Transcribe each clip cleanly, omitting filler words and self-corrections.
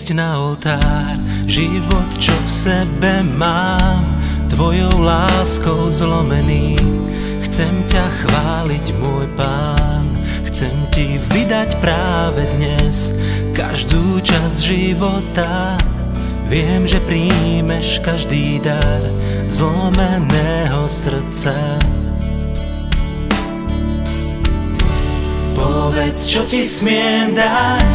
priniesť na oltár život, čo v sebe mám, tvojou láskou zlomený. Chcem ťa chváliť, môj Pán, chcem ti vydať práve dnes každú časť života. Viem, že príjmeš každý dar zlomeného srdca. Povedz, čo ti smiem dať,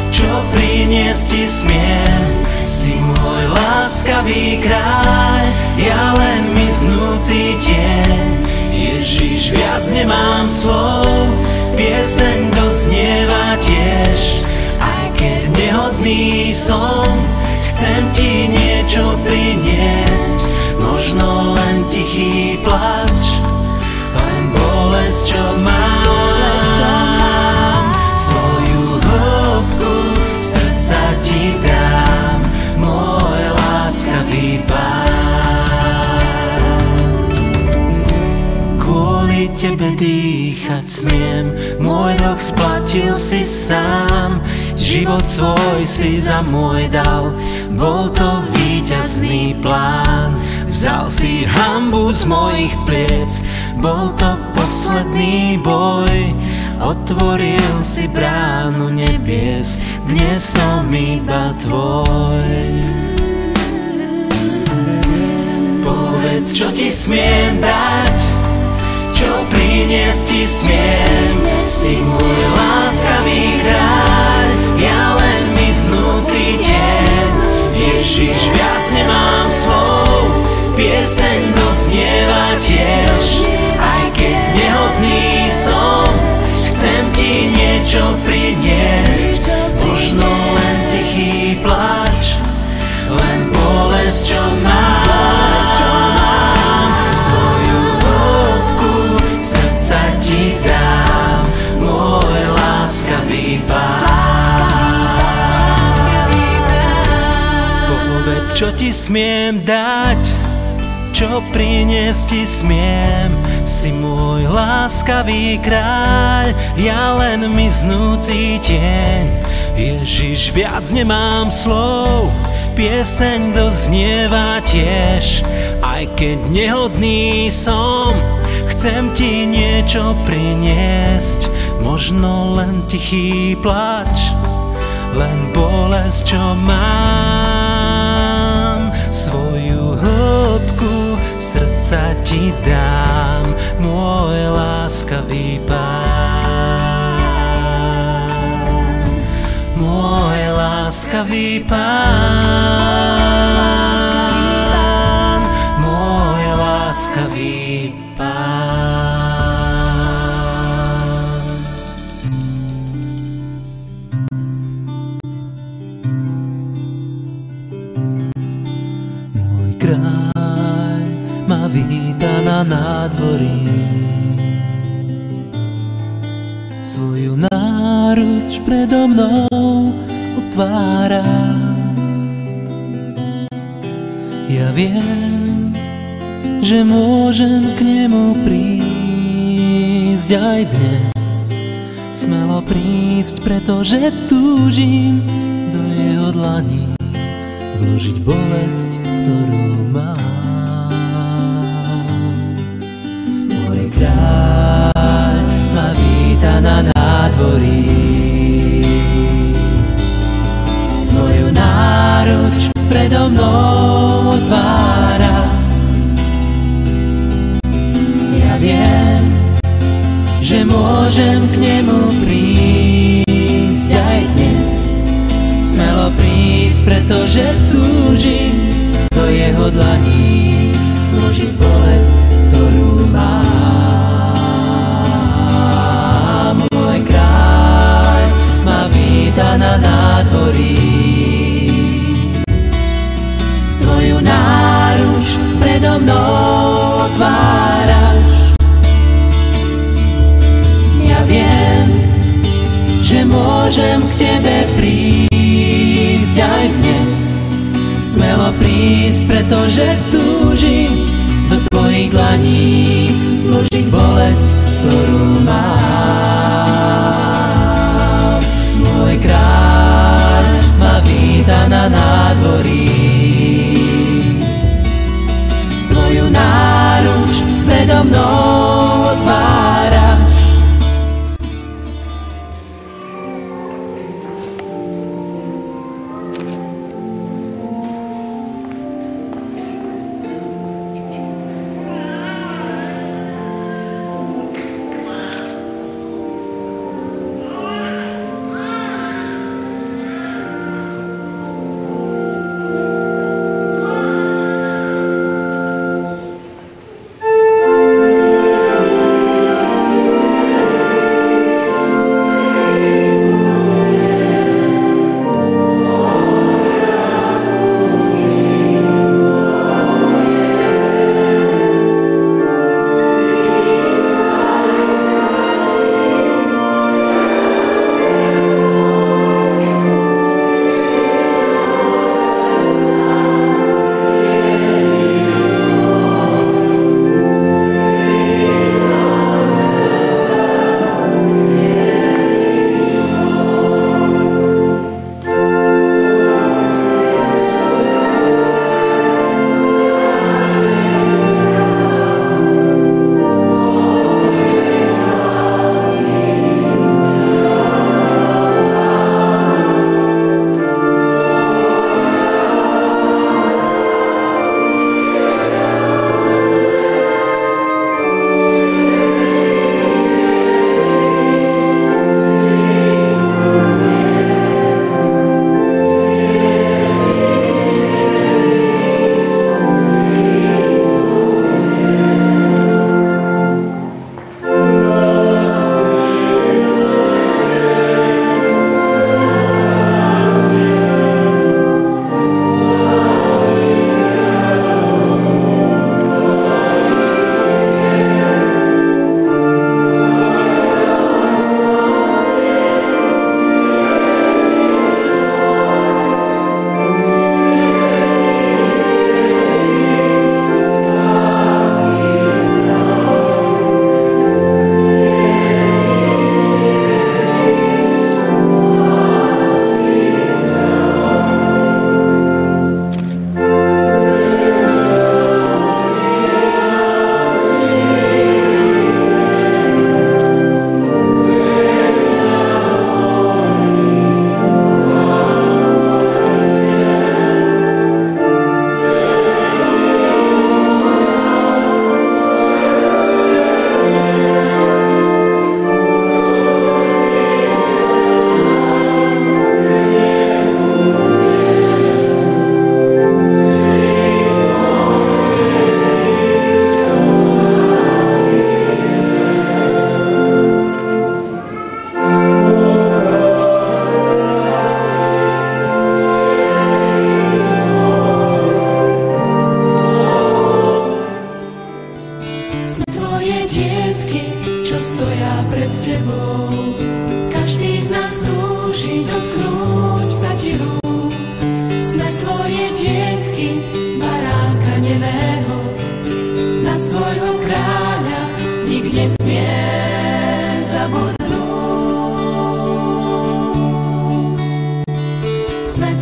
čo priniesť ti smiem. Si môj láskavý kráľ, ja len miznúci tieň. Ježiš, viac nemám slov, pieseň doznieva tiež. Aj keď nehodný som, chcem ti niečo priniesť. Možno len tichý plač, len bolesť, čo mám. Svoju hĺbku srdca ti dám, môj láskavý Pán. Kvôli tebe dýchať smiem, môj dlh splatil si sám. Život svoj si za môj dal, bol to víťazný plán. Vzal si hanbu z mojich pliec, bol to posledný boj. Otvoril si bránu nebies, dnes som iba tvoj. Povedz, čo ti smiem dať, čo priniesť ti smiem. Si môj láskavý kráľ, ja len miznúci tieň. Ježiš, viac nemám slov, pieseň doznieva tiež. Aj keď nehodný som, chcem ti niečo priniesť. Možno len tichý plač, len bolesť, čo mám. Svoju hĺbku srdca ti dám, môj láskavý Pán. Povedz, čo ti smiem dať, čo priniesť ti smiem. Si môj láskavý kráľ, ja len miznúci tieň. Ježiš, viac nemám slov, pieseň doznieva tiež. Aj keď nehodný som, chcem ti niečo priniesť. Možno len tichý plač, len bolesť, čo mám. Svoju hĺbku srdca ti dám, môj láskavý Pán. Môj láskavý Pán, môj láskavý Pán. Môj kráľ ma víta na nádvorí, svoju náruč predo mnou otvára. Ja viem, že môžem k nemu prísť aj dnes. Smelo prísť, pretože túžim do jeho dlaní vložiť bolesť, ktorú mám. Môj kráľ ma víta na nádvorí, svoju náruč predo mnou otvára. Ja viem, že môžem k nemu prísť aj dnes. Smelo prísť, pretože túžim do jeho dlaní vložiť bolesť, ktorú mám. Môj kráľ ma víta na nádvorí, svoju náruč predo mnou otváraš. Ja viem, že môžem k tebe prísť aj dnes. Smelo prísť, pretože túžim do tvojich dlaní vložiť bolesť, ktorú mám. Môj kráľ ma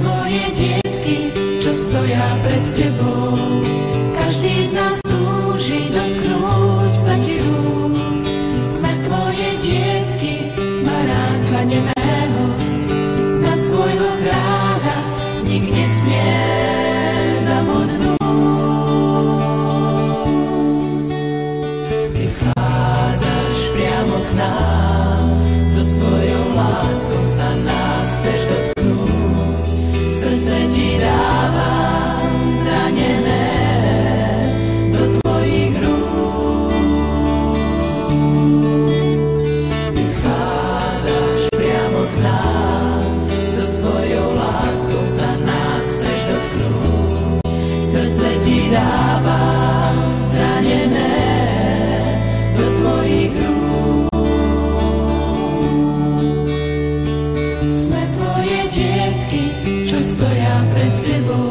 tvoje dietky, čo stoja pred tebou. Každý z nás túži dotknúť sa ti rúk. Sme tvoje dietky, baránka nemého, na svojho kráľa nik nesmie zabudnúť. Ty vchádzaš priamo k nám, so svojou láskou sa nás chceš dotknúť. Srdce ti dávam zranené do tvojich rúk. Ty vchádzaš priamo k nám, so svojou láskou sa nás chceš dotknúť. Srdce ti dávam zranené do tvojich rúk. Sme tvoje dietky, čo stoja pred tebou.